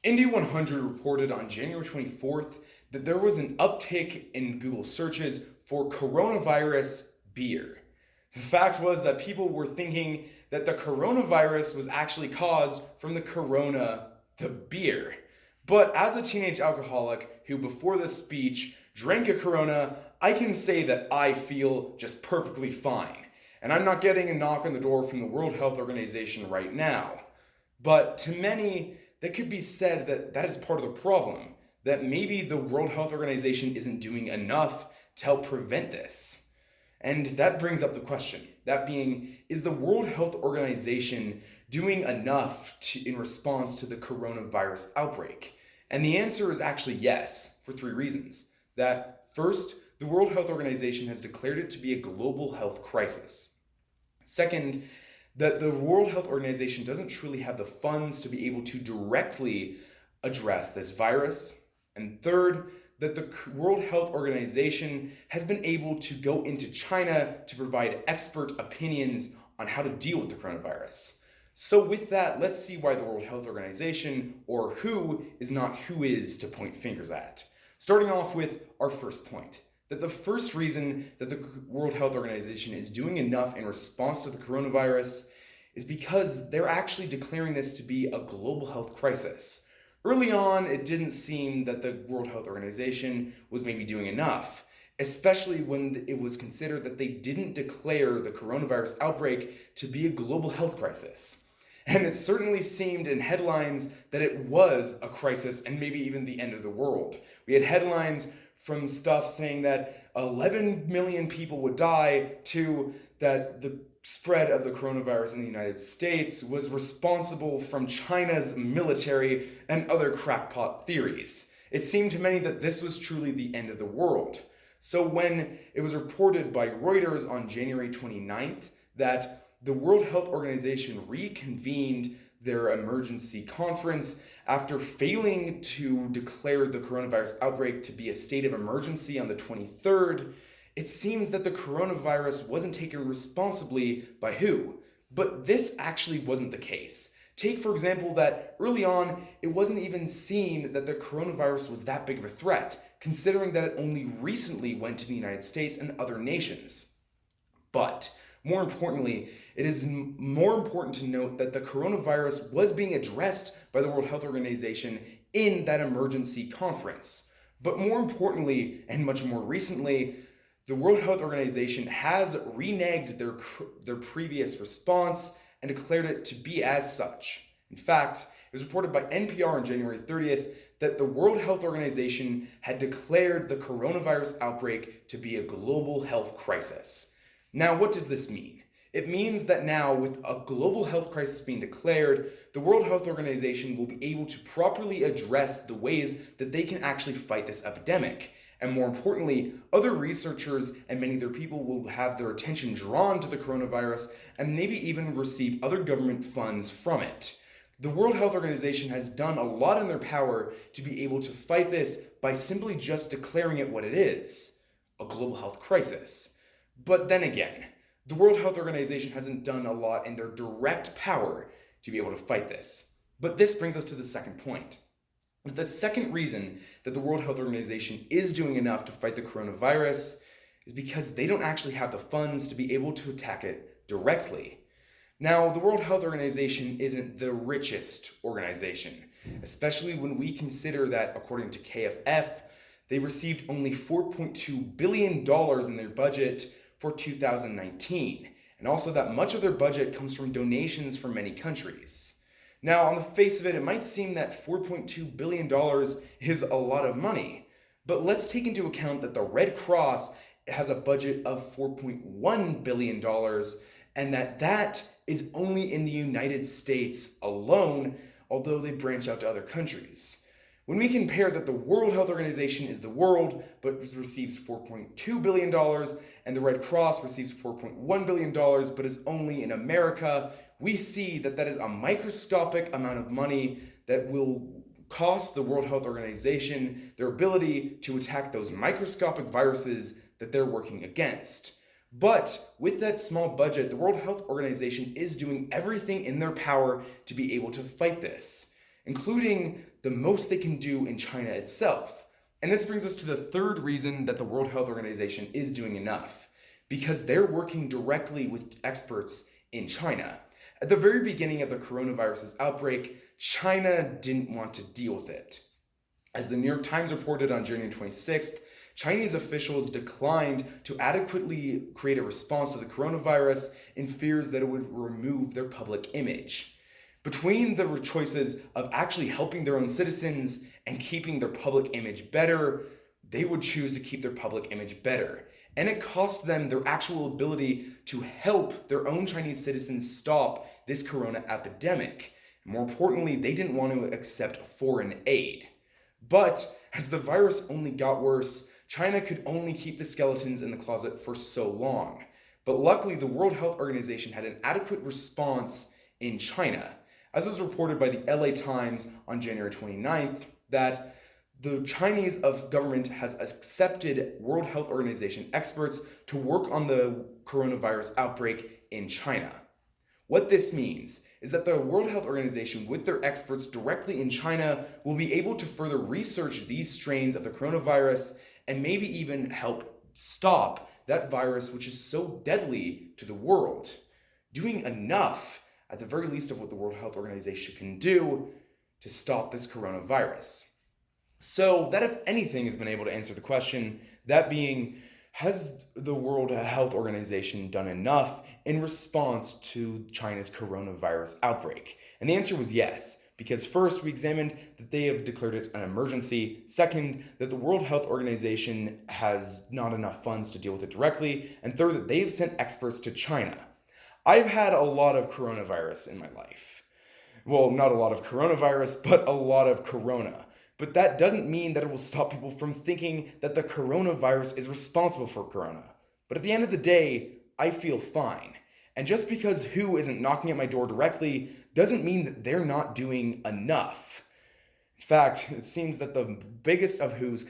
Indy 100 reported on January 24th that there was an uptick in Google searches for coronavirus beer. The fact was that people were thinking that the coronavirus was actually caused from the corona, the beer. But as a teenage alcoholic who before this speech drank a Corona, I can say that I feel just perfectly fine. And I'm not getting a knock on the door from the World Health Organization right now. But to many, that could be said that that is part of the problem, that maybe the World Health Organization isn't doing enough to help prevent this. And that brings up the question, that being, is the World Health Organization doing enough in response to the coronavirus outbreak? And the answer is actually yes, for three reasons. That first, the World Health Organization has declared it to be a global health crisis. Second, that the World Health Organization doesn't truly have the funds to be able to directly address this virus. And third, that the World Health Organization has been able to go into China to provide expert opinions on how to deal with the coronavirus. So with that, let's see why the World Health Organization, or WHO, is not who is to point fingers at. Starting off with our first point, that the first reason that the World Health Organization is doing enough in response to the coronavirus is because they're actually declaring this to be a global health crisis. Early on, it didn't seem that the World Health Organization was maybe doing enough, especially when it was considered that they didn't declare the coronavirus outbreak to be a global health crisis. And it certainly seemed in headlines that it was a crisis and maybe even the end of the world. We had headlines from stuff saying that 11 million people would die to that the spread of the coronavirus in the United States was responsible from China's military and other crackpot theories. It seemed to many that this was truly the end of the world. So when it was reported by Reuters on January 29th that the World Health Organization reconvened their emergency conference after failing to declare the coronavirus outbreak to be a state of emergency on the 23rd, it seems that the coronavirus wasn't taken responsibly by WHO. But this actually wasn't the case. Take, for example, that early on, it wasn't even seen that the coronavirus was that big of a threat, considering that it only recently went to the United States and other nations. But more importantly, it is more important to note that the coronavirus was being addressed by the World Health Organization in that emergency conference. But more importantly, and much more recently, the World Health Organization has reneged their previous response and declared it to be as such. In fact, it was reported by NPR on January 30th that the World Health Organization had declared the coronavirus outbreak to be a global health crisis. Now, what does this mean? It means that now, with a global health crisis being declared, the World Health Organization will be able to properly address the ways that they can actually fight this epidemic. And more importantly, other researchers and many other people will have their attention drawn to the coronavirus and maybe even receive other government funds from it. The World Health Organization has done a lot in their power to be able to fight this by simply just declaring it what it is, a global health crisis. But then again, the World Health Organization hasn't done a lot in their direct power to be able to fight this. But this brings us to the second point. The second reason that the World Health Organization is doing enough to fight the coronavirus is because they don't actually have the funds to be able to attack it directly. Now, the World Health Organization isn't the richest organization, especially when we consider that, according to KFF, they received only $4.2 billion in their budget for 2019, and also that much of their budget comes from donations from many countries. Now, on the face of it, it might seem that $4.2 billion is a lot of money, but let's take into account that the Red Cross has a budget of $4.1 billion, and that is only in the United States alone, although they branch out to other countries. When we compare that the World Health Organization is the world, but receives $4.2 billion, and the Red Cross receives $4.1 billion, but is only in America, we see that that is a microscopic amount of money that will cost the World Health Organization their ability to attack those microscopic viruses that they're working against. But with that small budget, the World Health Organization is doing everything in their power to be able to fight this. including the most they can do in China itself. And this brings us to the third reason that the World Health Organization is doing enough, because they're working directly with experts in China. At the very beginning of the coronavirus's outbreak, China didn't want to deal with it. As the New York Times reported on January 26th, Chinese officials declined to adequately create a response to the coronavirus in fears that it would remove their public image. Between the choices of actually helping their own citizens and keeping their public image better, they would choose to keep their public image better. And it cost them their actual ability to help their own Chinese citizens stop this corona epidemic. More importantly, they didn't want to accept foreign aid. But as the virus only got worse, China could only keep the skeletons in the closet for so long. But luckily, the World Health Organization had an adequate response in China. As was reported by the LA Times on January 29th, that the Chinese government has accepted World Health Organization experts to work on the coronavirus outbreak in China. What this means is that the World Health Organization, with their experts directly in China, will be able to further research these strains of the coronavirus and maybe even help stop that virus which is so deadly to the world. Doing enough, at the very least, of what the World Health Organization can do to stop this coronavirus. So that, if anything, has been able to answer the question, that being, has the World Health Organization done enough in response to China's coronavirus outbreak? And the answer was yes, because first, we examined that they have declared it an emergency. Second, that the World Health Organization has not enough funds to deal with it directly. And third, that they've sent experts to China. I've had a lot of coronavirus in my life. Well, not a lot of coronavirus, but a lot of corona. But that doesn't mean that it will stop people from thinking that the coronavirus is responsible for corona. But at the end of the day, I feel fine. And just because WHO isn't knocking at my door directly doesn't mean that they're not doing enough. In fact, it seems that the biggest of WHO's